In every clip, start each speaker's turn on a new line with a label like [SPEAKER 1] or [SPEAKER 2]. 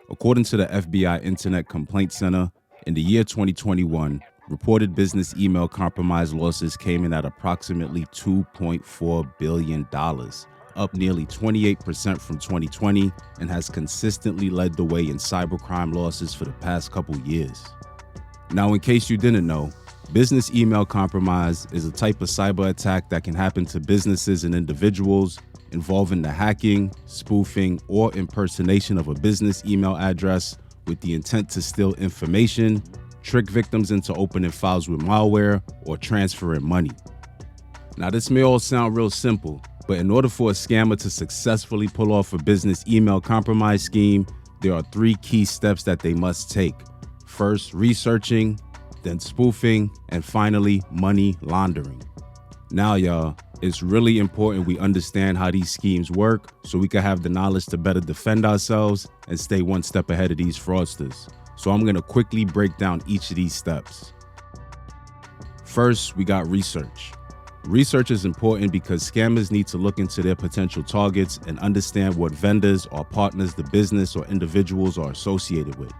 [SPEAKER 1] According to the FBI Internet Complaint Center, in the year 2021, reported business email compromise losses came in at approximately $2.4 billion, up nearly 28% from 2020, and has consistently led the way in cybercrime losses for the past couple years. Now, in case you didn't know, business email compromise is a type of cyber attack that can happen to businesses and individuals involving the hacking, spoofing, or impersonation of a business email address with the intent to steal information, trick victims into opening files with malware, or transferring money. Now, this may all sound real simple, but in order for a scammer to successfully pull off a business email compromise scheme, there are 3 key steps that they must take. First, researching, then spoofing, and finally, money laundering. Now, y'all, it's really important we understand how these schemes work so we can have the knowledge to better defend ourselves and stay one step ahead of these fraudsters. So I'm going to quickly break down each of these steps. First, we got research. Research is important because scammers need to look into their potential targets and understand what vendors or partners the business or individuals are associated with.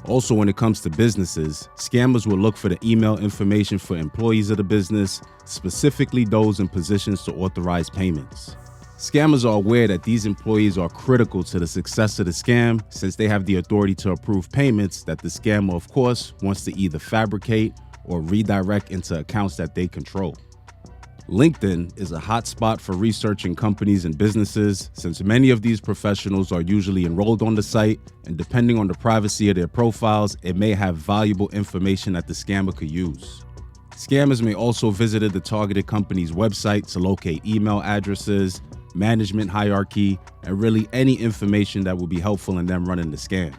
[SPEAKER 1] Also, when it comes to businesses, scammers will look for the email information for employees of the business, specifically those in positions to authorize payments. Scammers are aware that these employees are critical to the success of the scam since they have the authority to approve payments that the scammer, of course, wants to either fabricate or redirect into accounts that they control. LinkedIn is a hot spot for researching companies and businesses since many of these professionals are usually enrolled on the site, and depending on the privacy of their profiles, it may have valuable information that the scammer could use. Scammers may also visit the targeted company's website to locate email addresses, management hierarchy, and really any information that will be helpful in them running the scam.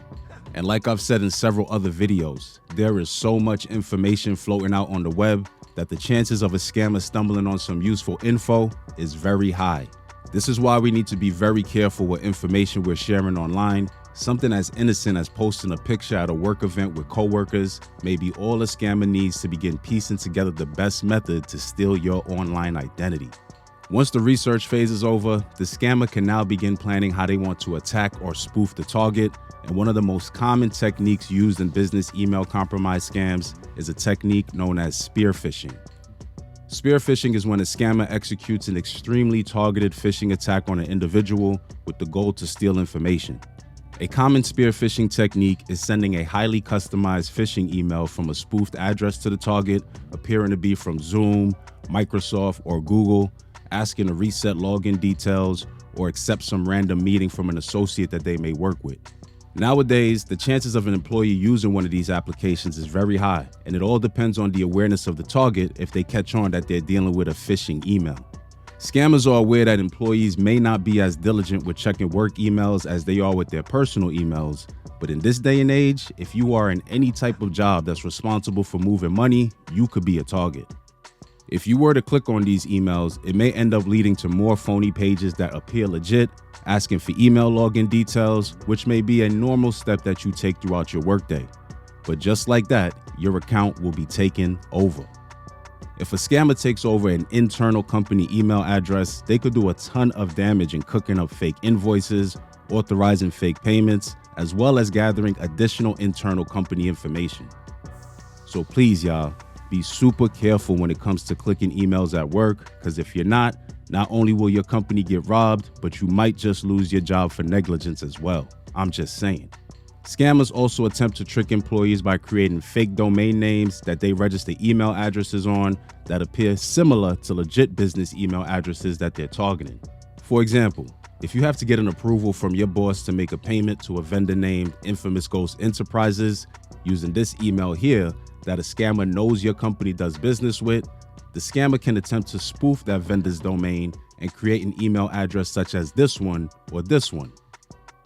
[SPEAKER 1] And like I've said in several other videos, there is so much information floating out on the web that the chances of a scammer stumbling on some useful info is very high. This is why we need to be very careful with information we're sharing online. Something as innocent as posting a picture at a work event with coworkers may be all a scammer needs to begin piecing together the best method to steal your online identity. Once the research phase is over, the scammer can now begin planning how they want to attack or spoof the target. And one of the most common techniques used in business email compromise scams is a technique known as spear phishing. Spear phishing is when a scammer executes an extremely targeted phishing attack on an individual with the goal to steal information. A common spear phishing technique is sending a highly customized phishing email from a spoofed address to the target, appearing to be from Zoom, Microsoft, or Google, asking to reset login details or accept some random meeting from an associate that they may work with. Nowadays, the chances of an employee using one of these applications is very high, and it all depends on the awareness of the target if they catch on that they're dealing with a phishing email. Scammers are aware that employees may not be as diligent with checking work emails as they are with their personal emails, but in this day and age, if you are in any type of job that's responsible for moving money, you could be a target. If you were to click on these emails, it may end up leading to more phony pages that appear legit, asking for email login details, which may be a normal step that you take throughout your workday. But just like that, your account will be taken over. If a scammer takes over an internal company email address, they could do a ton of damage in cooking up fake invoices, authorizing fake payments, as well as gathering additional internal company information. So please, y'all, be super careful when it comes to clicking emails at work, because if you're not only will your company get robbed, but you might just lose your job for negligence as well. I'm just saying. Scammers also attempt to trick employees by creating fake domain names that they register email addresses on that appear similar to legit business email addresses that they're targeting. For example, if you have to get an approval from your boss to make a payment to a vendor named Infamous Ghost Enterprises using this email here that a scammer knows your company does business with, the scammer can attempt to spoof that vendor's domain and create an email address such as this one or this one.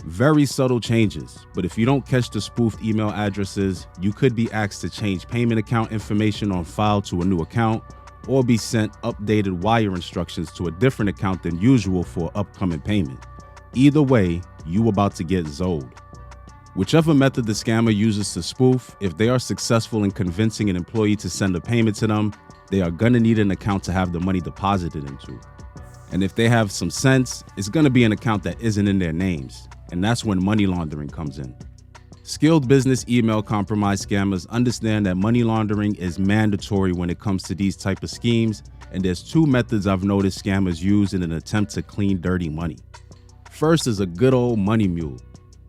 [SPEAKER 1] Very subtle changes, but if you don't catch the spoofed email addresses, you could be asked to change payment account information on file to a new account or be sent updated wire instructions to a different account than usual for upcoming payment. Either way, you about to get zolled. Whichever method the scammer uses to spoof, if they are successful in convincing an employee to send a payment to them, they are gonna need an account to have the money deposited into. And if they have some sense, it's gonna be an account that isn't in their names. and that's when money laundering comes in. Skilled business email compromise scammers understand that money laundering is mandatory when it comes to these type of schemes, and there's two methods I've noticed scammers use in an attempt to clean dirty money. First is a good old money mule.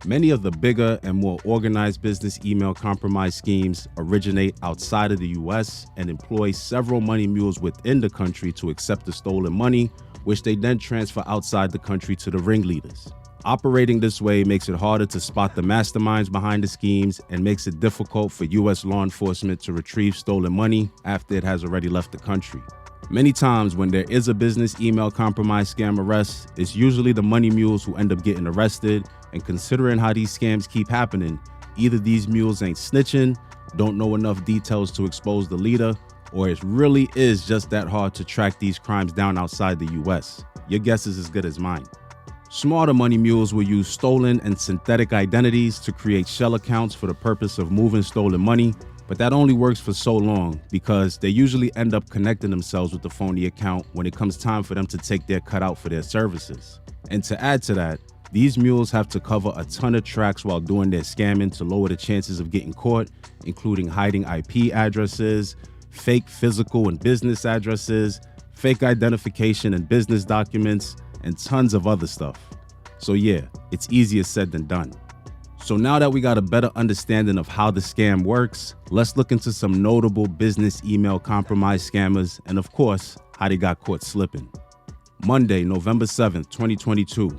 [SPEAKER 1] Many of the bigger and more organized business email compromise schemes originate outside of the US and employ several money mules within the country to accept the stolen money, which they then transfer outside the country to the ringleaders. Operating this way makes it harder to spot the masterminds behind the schemes and makes it difficult for US law enforcement to retrieve stolen money after it has already left the country. Many times when there is a business email compromise scam arrest, it's usually the money mules who end up getting arrested, and considering how these scams keep happening, either these mules ain't snitching, don't know enough details to expose the leader, or it really is just that hard to track these crimes down outside the US. Your guess is as good as mine. Smarter money mules will use stolen and synthetic identities to create shell accounts for the purpose of moving stolen money, but that only works for so long because they usually end up connecting themselves with the phony account when it comes time for them to take their cut out for their services. And to add to that, these mules have to cover a ton of tracks while doing their scamming to lower the chances of getting caught, including hiding IP addresses, fake physical and business addresses, fake identification and business documents, and tons of other stuff. So yeah, it's easier said than done. So now that we got a better understanding of how the scam works, let's look into some notable business email compromise scammers and of course, how they got caught slipping. Monday, November 7th, 2022,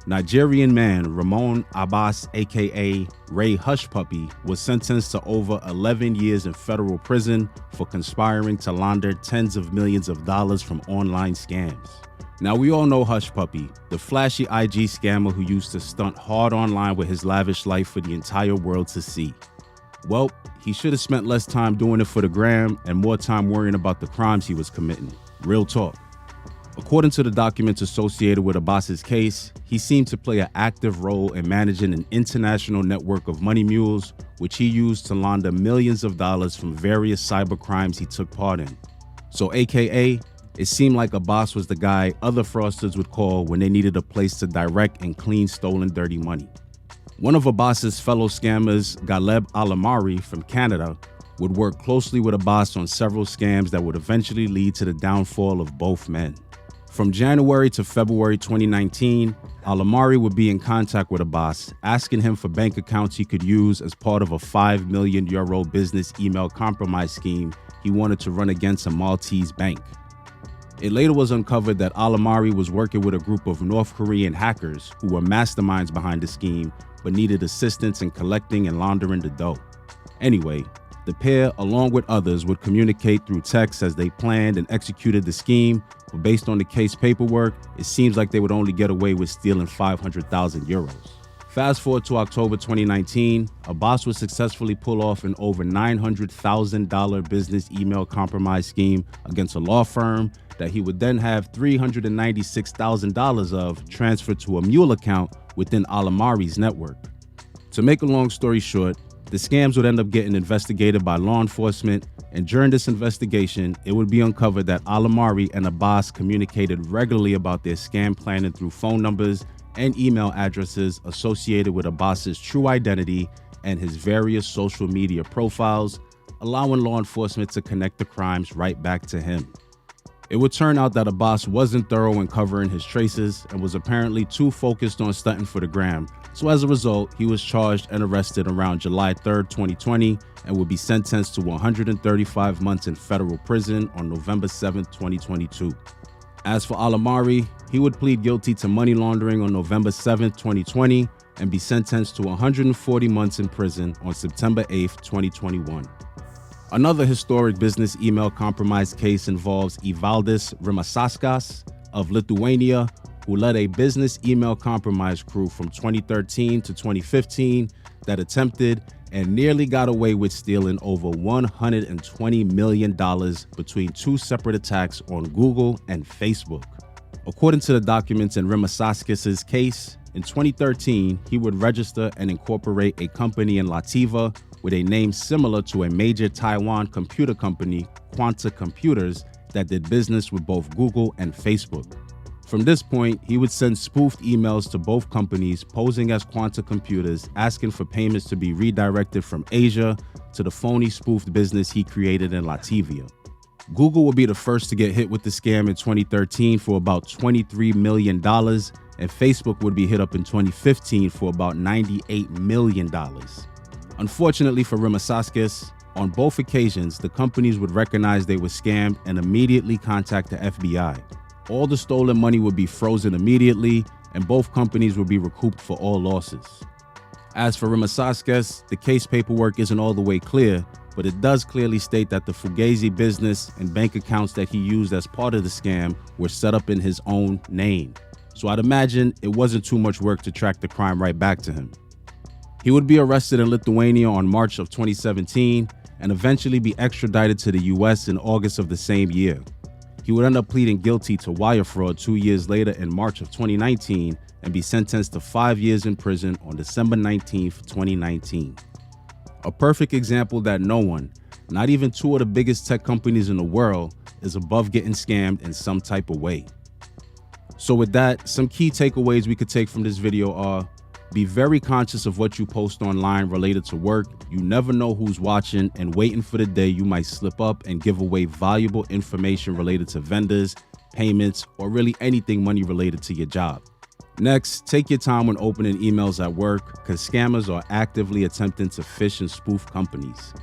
[SPEAKER 1] Nigerian man Ramon Abbas, aka Ray Hushpuppi, was sentenced to over 11 years in federal prison for conspiring to launder tens of millions of dollars from online scams. Now we all know Hushpuppi, the flashy IG scammer who used to stunt hard online with his lavish life for the entire world to see. Well, he should have spent less time doing it for the gram and more time worrying about the crimes he was committing. Real talk. According to the documents associated with Abbas's case, he seemed to play an active role in managing an international network of money mules, which he used to launder millions of dollars from various cyber crimes he took part in. So AKA, it seemed like Abbas was the guy other fraudsters would call when they needed a place to direct and clean stolen dirty money. One of Abbas's fellow scammers, Galeb Alamari from Canada, would work closely with Abbas on several scams that would eventually lead to the downfall of both men. From January to February 2019, Alamari would be in contact with Abbas, asking him for bank accounts he could use as part of a €5 million business email compromise scheme he wanted to run against a Maltese bank. It later was uncovered that Alamari was working with a group of North Korean hackers who were masterminds behind the scheme but needed assistance in collecting and laundering the dough. Anyway, the pair, along with others, would communicate through text as they planned and executed the scheme, but based on the case paperwork, it seems like they would only get away with stealing 500,000 euros. Fast forward to October 2019, Abbas would successfully pull off an over $900,000 business email compromise scheme against a law firm that he would then have $396,000 of transferred to a mule account within Alamari's network. To make a long story short, the scams would end up getting investigated by law enforcement, and during this investigation, it would be uncovered that Alamari and Abbas communicated regularly about their scam planning through phone numbers and email addresses associated with Abbas's true identity and his various social media profiles, allowing law enforcement to connect the crimes right back to him. It would turn out that Abbas wasn't thorough in covering his traces and was apparently too focused on stunting for the gram, so as a result, he was charged and arrested around July 3rd, 2020, and would be sentenced to 135 months in federal prison on November 7th, 2022. As for Alamari, he would plead guilty to money laundering on November 7th, 2020, and be sentenced to 140 months in prison on September 8th, 2021. Another historic business email compromise case involves Evaldis Rimasaskas of Lithuania, who led a business email compromise crew from 2013 to 2015 that attempted and nearly got away with stealing over $120 million between two separate attacks on Google and Facebook. According to the documents in Rimasaskas' case, in 2013, he would register and incorporate a company in Latvia with a name similar to a major Taiwan computer company, Quanta Computers, that did business with both Google and Facebook. From this point, he would send spoofed emails to both companies posing as quantum computers, asking for payments to be redirected from Asia to the phony spoofed business he created in Latvia. Google would be the first to get hit with the scam in 2013 for about $23 million, and Facebook would be hit up in 2015 for about $98 million. Unfortunately for Rimasaskis, on both occasions, the companies would recognize they were scammed and immediately contact the FBI. All the stolen money would be frozen immediately, and both companies would be recouped for all losses. As for Rimasaskis, the case paperwork isn't all the way clear, but it does clearly state that the Fugazi business and bank accounts that he used as part of the scam were set up in his own name. So I'd imagine it wasn't too much work to track the crime right back to him. He would be arrested in Lithuania on March of 2017 and eventually be extradited to the US in August of the same year. He would end up pleading guilty to wire fraud 2 years later in March of 2019 and be sentenced to 5 years in prison on December 19th, 2019. A perfect example that no one, not even two of the biggest tech companies in the world, is above getting scammed in some type of way. So with that, some key takeaways we could take from this video are: be very conscious of what you post online related to work. You never know who's watching and waiting for the day you might slip up and give away valuable information related to vendors, payments, or really anything money related to your job. Next, take your time when opening emails at work, because scammers are actively attempting to phish and spoof companies.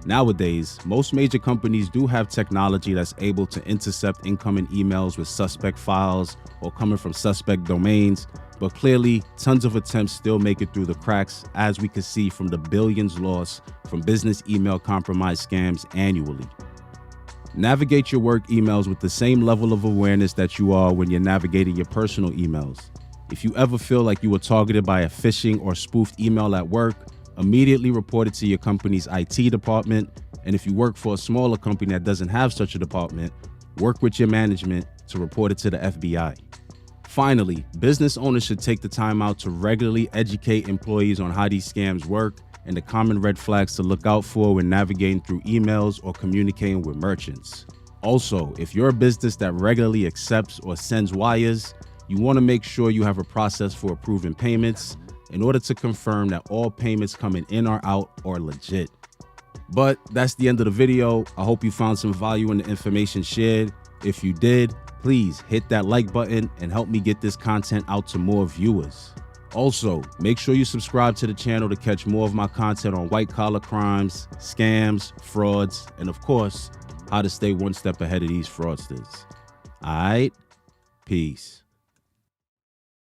[SPEAKER 1] Nowadays, most major companies do have technology that's able to intercept incoming emails with suspect files or coming from suspect domains, but clearly tons of attempts still make it through the cracks, as we can see from the billions lost from business email compromise scams annually. Navigate your work emails with the same level of awareness that you are when you're navigating your personal emails. If you ever feel like you were targeted by a phishing or spoofed email at work, immediately report it to your company's IT department. And if you work for a smaller company that doesn't have such a department, work with your management to report it to the FBI. Finally, business owners should take the time out to regularly educate employees on how these scams work and the common red flags to look out for when navigating through emails or communicating with merchants. Also, if you're a business that regularly accepts or sends wires, you want to make sure you have a process for approving payments in order to confirm that all payments coming in or out are legit. But that's the end of the video. I hope you found some value in the information shared. If you did, please hit that like button and help me get this content out to more viewers. Also, make sure you subscribe to the channel to catch more of my content on white-collar crimes, scams, frauds, and of course, how to stay one step ahead of these fraudsters. All right, peace.